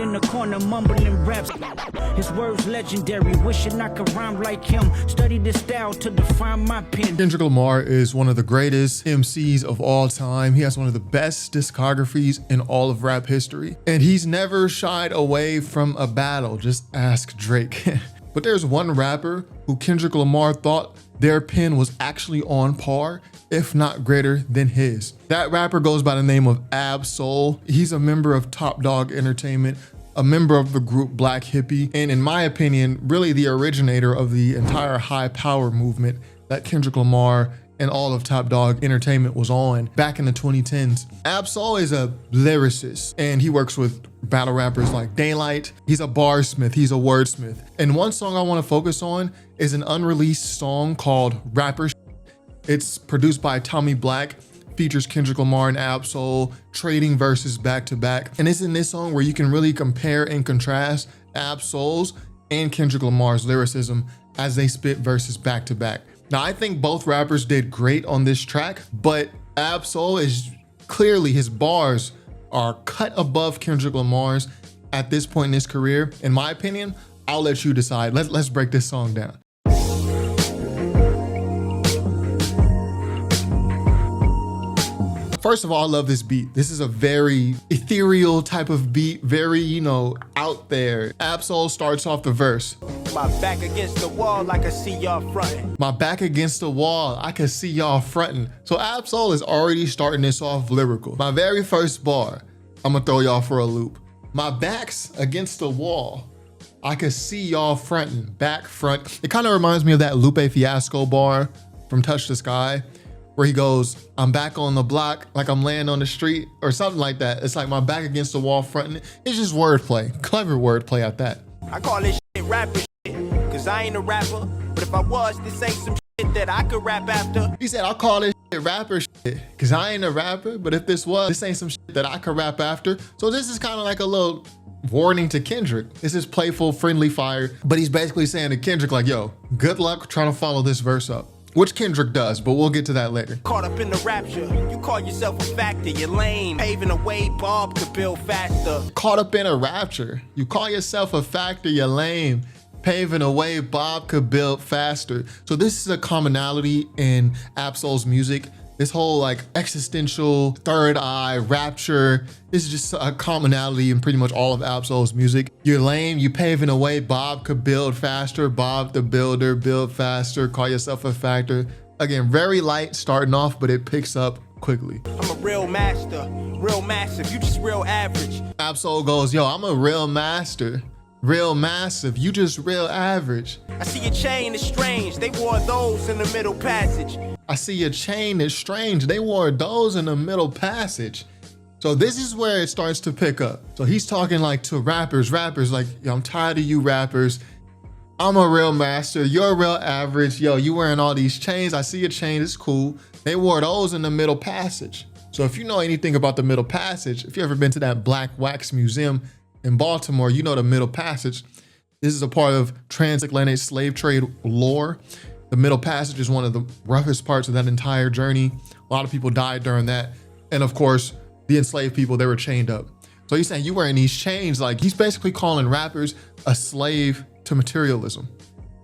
in the corner mumbling raps. His words legendary, wishing I could rhyme like him. Study this style to define my pen. Kendrick Lamar is one of the greatest MCs of all time. He has one of the best discographies in all of rap history. And he's never shied away from a battle. Just ask Drake. But there's one rapper who Kendrick Lamar thought their pen was actually on par, if not greater than his. That rapper goes by the name of Ab-Soul. He's a member of Top Dog Entertainment, a member of the group Black Hippie, and in my opinion, really the originator of the entire high power movement that Kendrick Lamar and all of Top Dog Entertainment was on back in the 2010s. Ab-Soul is a lyricist and he works with battle rappers like Daylight. He's a barsmith, he's a wordsmith. And one song I want to focus on is an unreleased song called Rapper. It's produced by Tommy Black, features Kendrick Lamar and Ab-Soul trading verses back to back. And it's in this song where you can really compare and contrast Ab-Soul's and Kendrick Lamar's lyricism as they spit verses back to back. Now, I think both rappers did great on this track, but Ab-Soul is clearly, his bars are cut above Kendrick Lamar's at this point in his career. In my opinion, I'll let you decide. Let's break this song down. First of all, I love this beat. This is a very ethereal type of beat, very, you know, out there. Ab-Soul starts off the verse. My back against the wall, I can see y'all frontin'. My back against the wall, I can see y'all frontin'. So Ab-Soul is already starting this off lyrical. My very first bar, I'm gonna throw y'all for a loop. My back's against the wall, I can see y'all frontin', back, front. It kind of reminds me of that Lupe Fiasco bar from Touch the Sky, where he goes, I'm back on the block like I'm laying on the street, or something like that. It's like my back against the wall fronting. It's just wordplay, clever wordplay at that. I call this shit rapper shit, cause I ain't a rapper, but if I was, this ain't some shit that I could rap after. He said, I'll call this shit rapper shit, cause I ain't a rapper, but if this ain't some shit that I could rap after. So this is kind of like a little warning to Kendrick. This is playful, friendly fire, but he's basically saying to Kendrick like, yo, good luck trying to follow this verse up. Which Kendrick does, but we'll get to that later. Caught up in the rapture, you call yourself a factor, you're lame. Paving a way Bob could build faster. Caught up in a rapture, you call yourself a factor, you're lame. Paving a way Bob could build faster. So this is a commonality in Ab-Soul's music. This whole like existential, third eye, rapture, this is just a commonality in pretty much all of Ab-Soul's music. You're lame, you paving a way Bob could build faster. Bob the builder, build faster, call yourself a factor. Again, very light starting off, but it picks up quickly. I'm a real master, real massive, you just real average. Ab-Soul goes, yo, I'm a real master. Real massive, you just real average. I see your chain is strange, they wore those in the middle passage. I see your chain is strange, they wore those in the middle passage. So this is where it starts to pick up. So he's talking like to rappers like, yo, I'm tired of you rappers. I'm a real master, you're a real average. Yo, you wearing all these chains, I see your chain, it's cool. They wore those in the middle passage. So if you know anything about the middle passage, if you ever been to that Black Wax Museum in Baltimore, you know the Middle Passage. This is a part of transatlantic slave trade lore. The Middle Passage is one of the roughest parts of that entire journey. A lot of people died during that. And of course, the enslaved people, they were chained up. So he's saying you wearing these chains, like he's basically calling rappers a slave to materialism.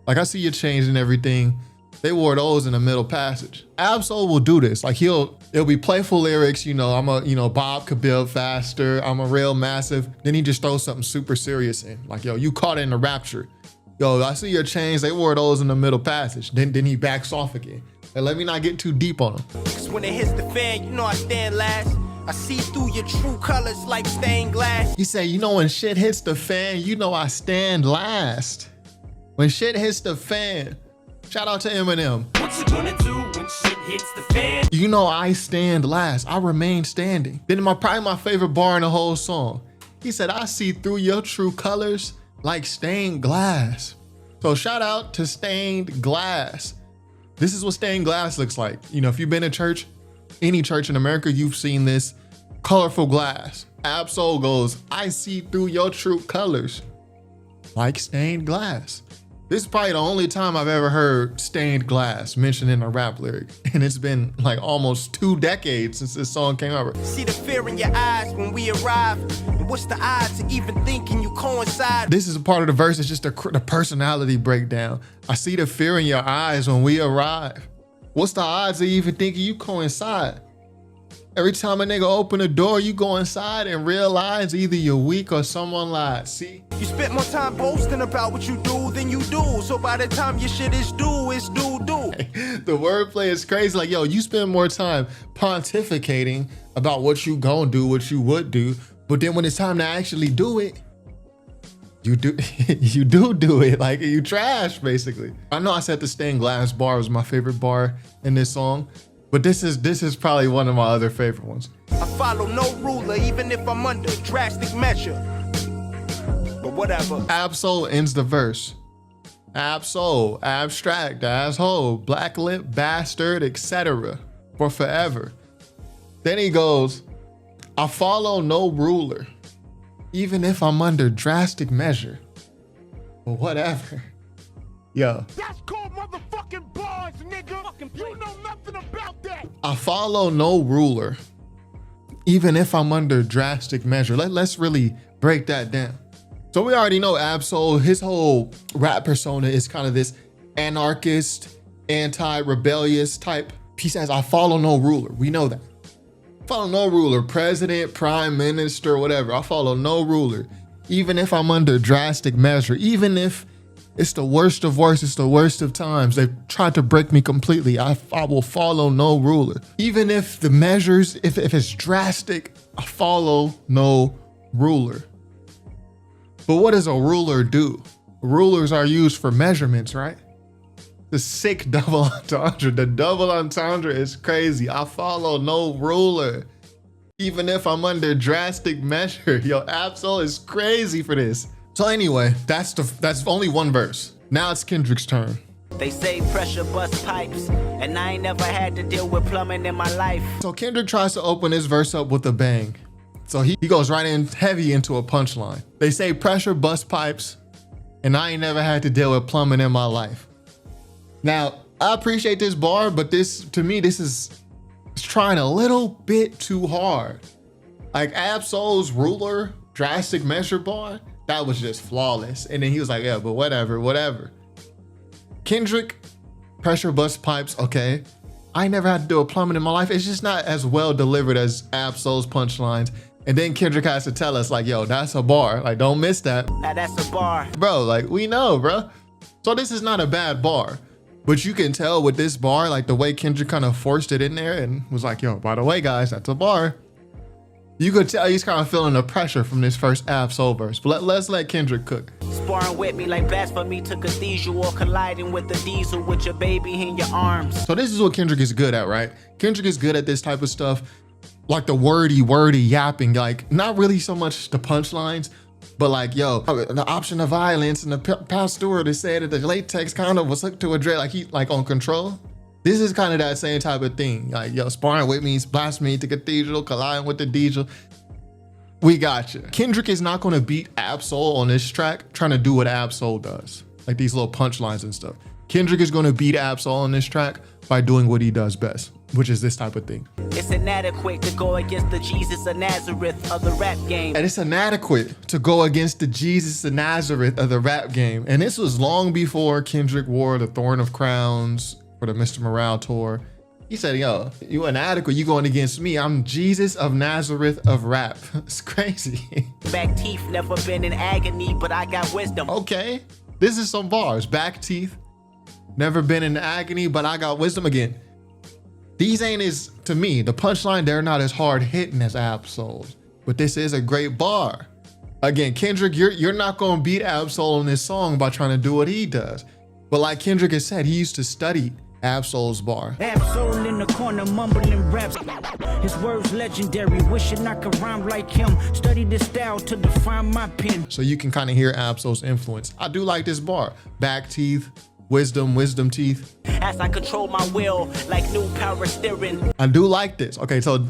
Like I see your chains and everything. They wore those in the Middle Passage. Ab-Soul will do this. Like it'll be playful lyrics, you know, Bob could build faster, I'm a real massive. Then he just throws something super serious in. Like, yo, you caught in the rapture. Yo, I see your chains, they wore those in the Middle Passage. Then he backs off again. And let me not get too deep on him. Cause when it hits the fan, you know I stand last. I see through your true colors like stained glass. He said, you know, when shit hits the fan, you know I stand last. When shit hits the fan. Shout out to Eminem. What you gonna do when shit hits the fan? You know I stand last. I remain standing. Then probably my favorite bar in the whole song. He said, I see through your true colors like stained glass. So shout out to stained glass. This is what stained glass looks like. You know, if you've been to church, any church in America, you've seen this colorful glass. Ab-Soul goes, I see through your true colors like stained glass. This is probably the only time I've ever heard stained glass mentioned in a rap lyric. And it's been like almost 2 decades since this song came out. See the fear in your eyes when we arrive. man, what's the odds of even thinking you coincide? This is a part of the verse. It's just the personality breakdown. I see the fear in your eyes when we arrive. What's the odds of even thinking you coincide? Every time a nigga open the door, you go inside and realize either you're weak or someone lied. See? You spent more time boasting about what you do than you do. So by the time your shit is due, it's due. The wordplay is crazy. Like, yo, you spend more time pontificating about what you gonna do, what you would do. But then when it's time to actually do it, you do it. Like, you trash, basically. I know I said the stained glass bar was my favorite bar in this song, but this is probably one of my other favorite ones. I follow no ruler, even if I'm under drastic measure. But whatever. Ab-Soul ends the verse. Ab-Soul, abstract, asshole, black lip, bastard, etc. for forever. Then he goes, I follow no ruler, even if I'm under drastic measure. But whatever. Yo. That's called motherfucking bars, nigga. You know nothing about that. I follow no ruler, even if I'm under drastic measure. Let's really break that down. So we already know Ab-Soul, his whole rap persona is kind of this anarchist, anti-rebellious type. He says, I follow no ruler. We know that. Follow no ruler, president, prime minister, whatever. I follow no ruler, even if I'm under drastic measure, even if it's the worst of worst, it's the worst of times. They've tried to break me completely. I will follow no ruler. Even if the measures, if it's drastic, I follow no ruler. But what does a ruler do? Rulers are used for measurements, right? The sick double entendre. The double entendre is crazy. I follow no ruler, even if I'm under drastic measure. Yo, Ab-Soul is crazy for this. So anyway, that's only one verse. Now it's Kendrick's turn. They say pressure bust pipes, and I ain't never had to deal with plumbing in my life. So Kendrick tries to open his verse up with a bang. So he goes right in heavy into a punchline. They say pressure bust pipes, and I ain't never had to deal with plumbing in my life. Now, I appreciate this bar, but to me, this is trying a little bit too hard. Like Ab-Soul's ruler, drastic measure bar, that was just flawless. And then he was like, yeah, but whatever. Kendrick, pressure bust pipes, okay. I ain't never had to deal with plumbing in my life. It's just not as well delivered as Ab-Soul's punchlines. And then Kendrick has to tell us like, yo, that's a bar. Like, don't miss that. Now that's a bar. Bro, like, we know, bro. So this is not a bad bar. But you can tell with this bar, like the way Kendrick kind of forced it in there and was like, yo, by the way, guys, that's a bar. You could tell he's kind of feeling the pressure from this first Ab-Soul verse. But let's let Kendrick cook. Sparring with me like blasphemy to cathedral or colliding with the diesel with your baby in your arms. So this is what Kendrick is good at, right? Kendrick is good at this type of stuff. Like the wordy yapping, like not really so much the punchlines, but like, yo, the option of violence and the pastor to say that the latex condom was hooked to a dread, like he like on Control. This is kind of that same type of thing. Like, yo, sparring with me, blasphemy to cathedral, colliding with the diesel. We got you. Kendrick is not gonna beat Ab-Soul on this track, trying to do what Ab-Soul does. Like these little punchlines and stuff. Kendrick is gonna beat Ab-Soul on this track by doing what he does best, which is this type of thing. It's inadequate to go against the Jesus of Nazareth of the rap game. And it's inadequate to go against the Jesus of Nazareth of the rap game. And this was long before Kendrick wore the Thorn of Crowns for the Mr. Morale tour. He said, yo, you inadequate, you going against me. I'm Jesus of Nazareth of rap. It's crazy. Back teeth never been in agony, but I got wisdom. Okay, this is some bars. Back teeth, never been in agony, but I got wisdom again. These ain't as, to me, the punchline, they're not as hard hitting as Ab-Soul's, but this is a great bar. Again, Kendrick, you're not gonna beat Ab-Soul on this song by trying to do what he does. But like Kendrick has said, he used to study Ab-Soul's bar. Ab-Soul in the corner mumbling raps. His words legendary, wishing I could rhyme like him. Study this style to define my pen. So you can kind of hear Ab-Soul's influence. I do like this bar. Back teeth, wisdom teeth. As I control my will like new power steering. I do like this. Okay, so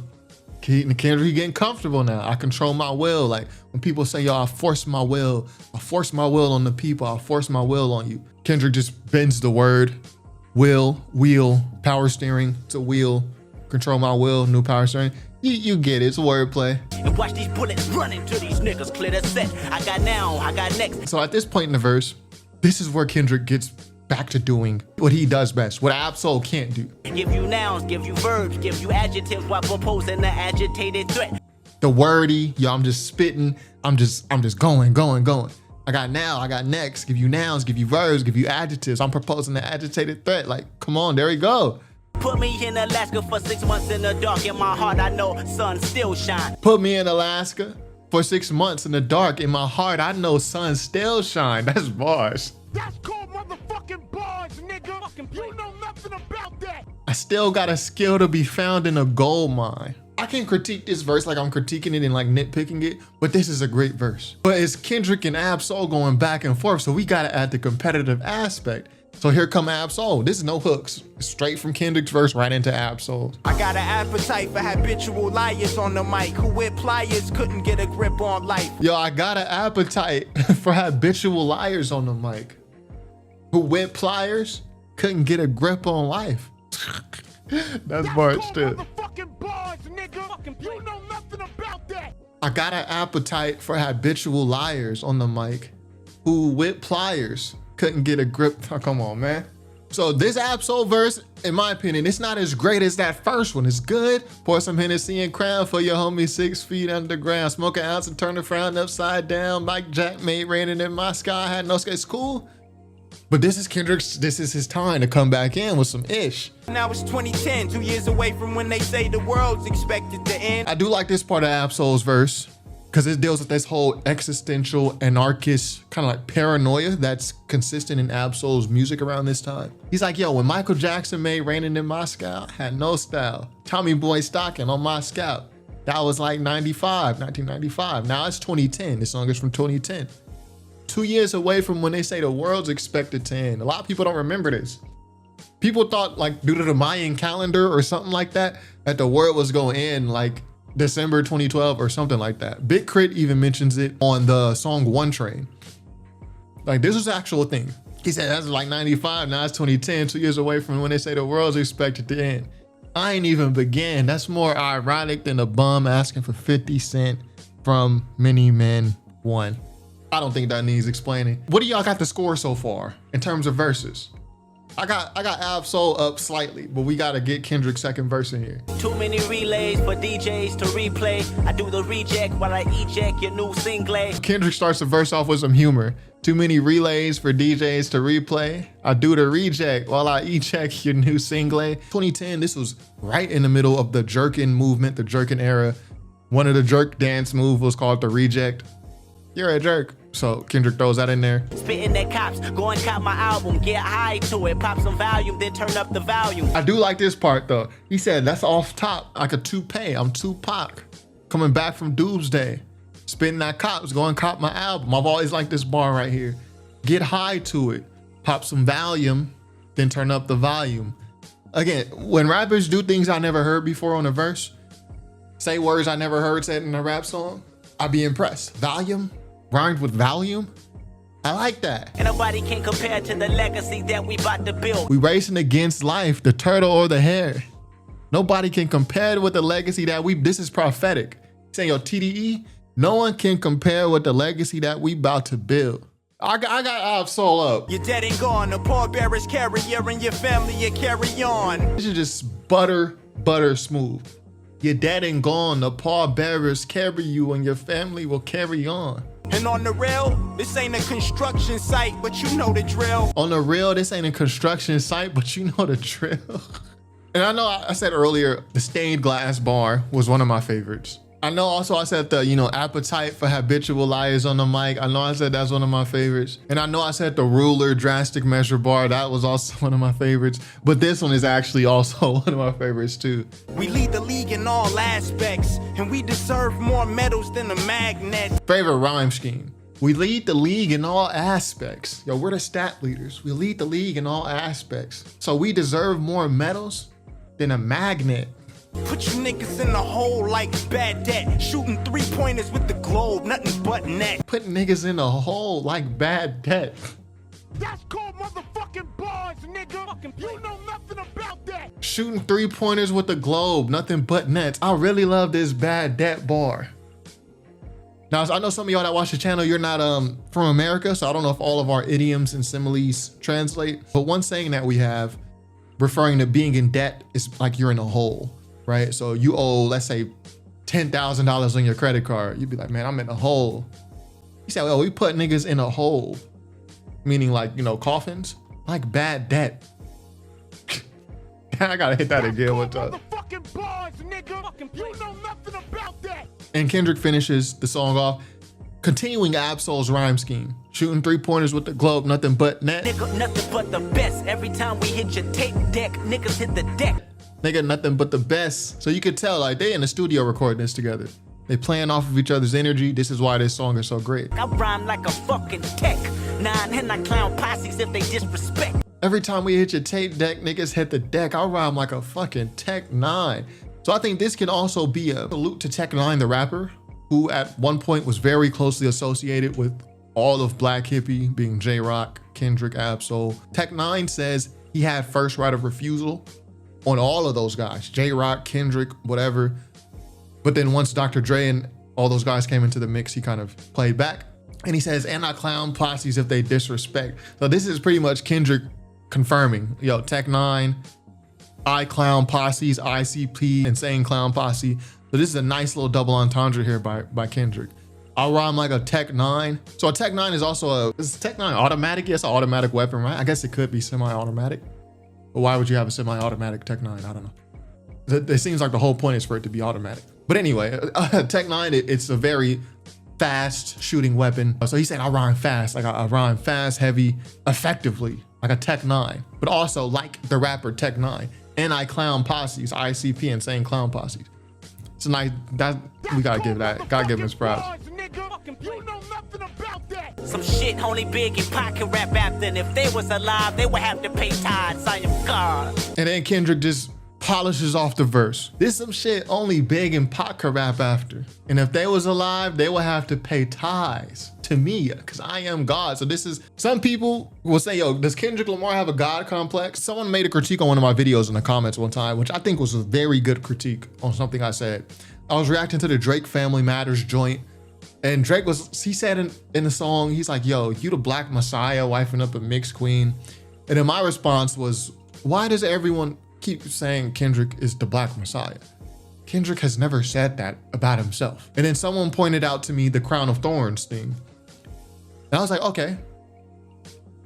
Kendrick getting comfortable now. I control my will. Like when people say, yo, I force my will on the people, I force my will on you. Kendrick just bends the word. Will, wheel, power steering to wheel, control my will, new power steering. You get it, it's wordplay. And watch these bullets running to these niggas clear the set. I got now, I got next. So at this point in the verse, this is where Kendrick gets back to doing what he does best, what Ab-Soul can't do. Give you nouns, give you verbs, give you adjectives while proposing the agitated threat. The wordy, yo, I'm just spitting. I'm just going. I got now, I got next. Give you nouns, give you verbs, give you adjectives. I'm proposing the agitated threat. Like, come on, there we go. Put me in Alaska for 6 months in the dark. In my heart, I know sun still shine. Put me in Alaska for 6 months in the dark. In my heart, I know sun still shine. That's bars. That's called motherfucking bars, nigga. You know nothing about that. I still got a skill to be found in a gold mine. I can critique this verse like I'm critiquing it and like nitpicking it, but this is a great verse. But it's Kendrick and Ab-Soul going back and forth, so we gotta add the competitive aspect. So here come Ab-Soul. This is no hooks. Straight from Kendrick's verse right into Ab-Soul. I got an appetite for habitual liars on the mic who with pliers couldn't get a grip on life. Yo, I got an appetite for habitual liars on the mic who with pliers couldn't get a grip on life. That's bars too. Motherfucking bars, nigga. You know nothing about that. I got an appetite for habitual liars on the mic who with pliers couldn't get a grip. Oh, come on, man. So this Ab-Soul verse, in my opinion, it's not as great as that first one. It's good. Pour some Hennessy and crown for your homie 6 feet underground. Smoke an ounce and turn the frown upside down. Like Jack made raining in my sky. Had no sky. It's cool. But this is Kendrick's, this is his time to come back in with some ish. Now it's 2010, 2 years away from when they say the world's expected to end. I do like this part of Ab-Soul's verse because it deals with this whole existential, anarchist, kind of like paranoia that's consistent in Ab-Soul's music around this time. He's like, yo, when Michael Jackson made Raining in My Sky, I had no style. Tommy Boy Stocking on my scalp. That was like 1995. Now it's 2010. This song is from 2010. 2 years away from when they say the world's expected to end. A lot of people don't remember this. People thought, like, due to the Mayan calendar or something like that the world was going to end like December 2012 or something like that. Big Crit even mentions it on the song One Train. Like, this was an actual thing. He said that's like 95, now it's 2010, 2 years away from when they say the world's expected to end. I ain't even begin. That's more ironic than a bum asking for 50 cent from Many Men One. I don't think that needs explaining. What do y'all got the score so far in terms of verses? I got Ab-Soul up slightly, but we gotta get Kendrick's second verse in here. Too many relays for DJs to replay. I do the reject while I eject your new single. Kendrick starts the verse off with some humor. Too many relays for DJs to replay. I do the reject while I eject your new single. 2010, this was right in the middle of the jerkin movement, the jerkin era. One of the jerk dance moves was called the reject. You're a jerk. So Kendrick throws that in there. Spitting at cops, go and cop my album, get high to it, pop some volume, then turn up the volume. I do like this part though. He said that's off top, like a toupee. I'm Tupac, coming back from Doomsday. Spitting at cops, go and cop my album. I've always liked this bar right here. Get high to it, pop some volume, then turn up the volume. Again, when rappers do things I never heard before on a verse, say words I never heard said in a rap song, I'd be impressed. Volume rhymed with volume. I like that. And nobody can compare to the legacy that we about to build. We racing against life, the turtle or the hare. Nobody can compare with the legacy that this is prophetic. Saying, yo, TDE, no one can compare with the legacy that we about to build. I got Ab-Soul up. You're dead and gone, the pallbearers carrier and your family, you carry on. This is just butter smooth. You're dead and gone, the pallbearers carry you and your family will carry on. And on the real, this ain't a construction site, but you know the drill. On the real, this ain't a construction site, but you know the drill. And I know I said earlier, the stained glass bar was one of my favorites. I know also I said the, appetite for habitual liars on the mic. I know I said that's one of my favorites. And I know I said the ruler drastic measure bar. That was also one of my favorites. But this one is actually also one of my favorites too. We lead the league in all aspects, and we deserve more medals than a magnet. Favorite rhyme scheme. We lead the league in all aspects. Yo, we're the stat leaders. We lead the league in all aspects. So we deserve more medals than a magnet. Put you niggas in the hole like bad debt. Shooting 3-pointers with the globe, nothing but net. Put niggas in a hole like bad debt. That's called motherfucking fucking bars, nigga. You know nothing about that. Shooting 3-pointers with the globe, nothing but nets. I really love this bad debt bar. Now, I know some of y'all that watch the channel, you're not from America, so I don't know if all of our idioms and similes translate. But one saying that we have, referring to being in debt, is like you're in a hole, right? So you owe, let's say, $10,000 on your credit card. You'd be like, man, I'm in a hole. You say, well, we put niggas in a hole, meaning like, you know, coffins, like bad debt. I gotta hit that again one time. Motherfucking bars, nigga. You know nothing about that. And Kendrick finishes the song off, continuing Ab-Soul's rhyme scheme. Shooting 3-pointers with the globe, nothing but net. Nigga, nothing but the best. Every time we hit your tape deck, niggas hit the deck. Nigga, nothing but the best. So you could tell, like, they in the studio recording this together. They playing off of each other's energy. This is why this song is so great. I rhyme like a fucking tech. Nine and I clown posses if they disrespect. Every time we hit your tape deck, niggas hit the deck. I rhyme like a fucking Tech 9. So I think this can also be a salute to Tech 9, the rapper, who at one point was very closely associated with all of Black Hippie, being J-Rock, Kendrick, Ab-Soul. Tech 9 says he had first right of refusal on all of those guys, J-Rock, Kendrick, whatever. But then once Dr. Dre and all those guys came into the mix, he kind of played back. And he says, and I clown posses if they disrespect. So this is pretty much Kendrick confirming, yo, Tech 9, I clown posses, ICP, insane clown posse. So this is a nice little double entendre here by Kendrick. I rhyme like a Tech 9. So a Tech 9 is also is Tech 9 automatic? Yes, an automatic weapon, right? I guess it could be semi-automatic. But why would you have a semi-automatic Tech 9? I don't know. It seems like the whole point is for it to be automatic. But anyway, Tech 9, it's a very fast shooting weapon. So he said, I rhyme fast, like I rhyme fast, heavy, effectively, like a Tech 9, but also like the rapper Tech 9. And I clown posses, ICP, insane clown posses. It's nice, we gotta give him his props. You know nothing about that. Some shit only Big and Pac can rap after, and if they was alive, they would have to pay tithes. I am God. And then Kendrick just polishes off the verse. This some shit only Big and Pac could rap after. And if they was alive, they would have to pay tithes to me, because I am God. So this is, some people will say, yo, does Kendrick Lamar have a God complex? Someone made a critique on one of my videos in the comments one time, which I think was a very good critique on something I said. I was reacting to the Drake Family Matters joint, and Drake he said in the song, he's like, yo, you the Black Messiah wifing up a mixed queen. And then my response was, why does everyone keep saying Kendrick is the Black Messiah? Kendrick has never said that about himself. And then someone pointed out to me the Crown of Thorns thing. And I was like, okay,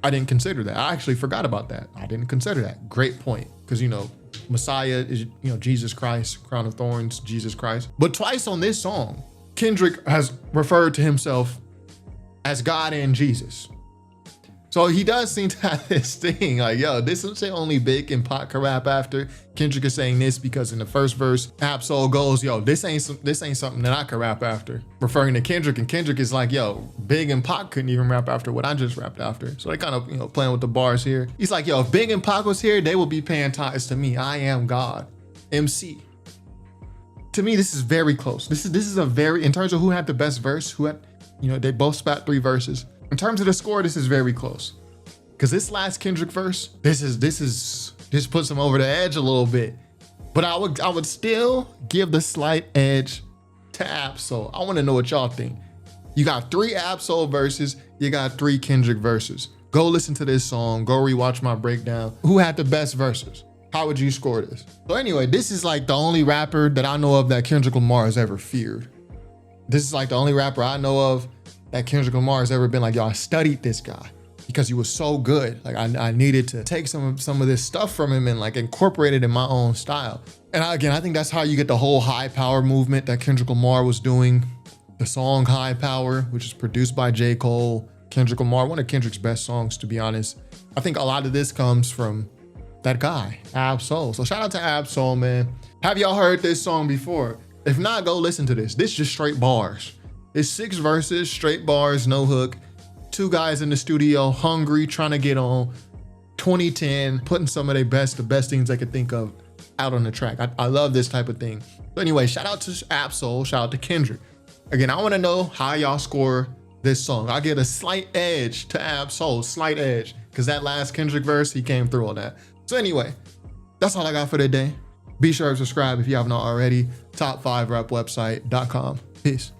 I didn't consider that. I actually forgot about that. I didn't consider that. Great point. Because, you know, Messiah is, you know, Jesus Christ, Crown of Thorns, Jesus Christ. But twice on this song, Kendrick has referred to himself as God and Jesus. So he does seem to have this thing like, yo, this is only Big and Pac can rap after. Kendrick is saying this because in the first verse, Ab-Soul goes, yo, this ain't something that I can rap after, referring to Kendrick. And Kendrick is like, yo, Big and Pac couldn't even rap after what I just rapped after. So they kind of, you know, playing with the bars here. He's like, yo, if Big and Pac was here, they would be paying tithes to me. I am God. MC. To me, this is very close. This is a very, in terms of who had the best verse, who had, you know, they both spat 3 verses. In terms of the score, this is very close. Because this last Kendrick verse, this puts him over the edge a little bit. But I would still give the slight edge to Ab-Soul. I want to know what y'all think. You got 3 Ab-Soul verses, you got 3 Kendrick verses. Go listen to this song, go rewatch my breakdown. Who had the best verses? How would you score this? So anyway, this is like the only rapper that I know of that Kendrick Lamar has ever feared. This is like the only rapper I know of that Kendrick Lamar has ever been like, yo, I studied this guy because he was so good. Like I needed to take some of this stuff from him and like incorporate it in my own style. And again, I think that's how you get the whole high power movement that Kendrick Lamar was doing. The song High Power, which is produced by J. Cole, Kendrick Lamar, one of Kendrick's best songs, to be honest. I think a lot of this comes from that guy, Ab-Soul. So shout out to Ab-Soul, man. Have y'all heard this song before? If not, go listen to this. This is just straight bars. It's 6 verses, straight bars, no hook. 2 guys in the studio, hungry, trying to get on. 2010, putting some of the best things I could think of out on the track. I love this type of thing. So anyway, shout out to Ab-Soul, shout out to Kendrick. Again, I want to know how y'all score this song. I get a slight edge to Ab-Soul, slight edge, because that last Kendrick verse, he came through on that. So anyway, that's all I got for today. Be sure to subscribe if you haven't already. Top5rapwebsite.com. Peace.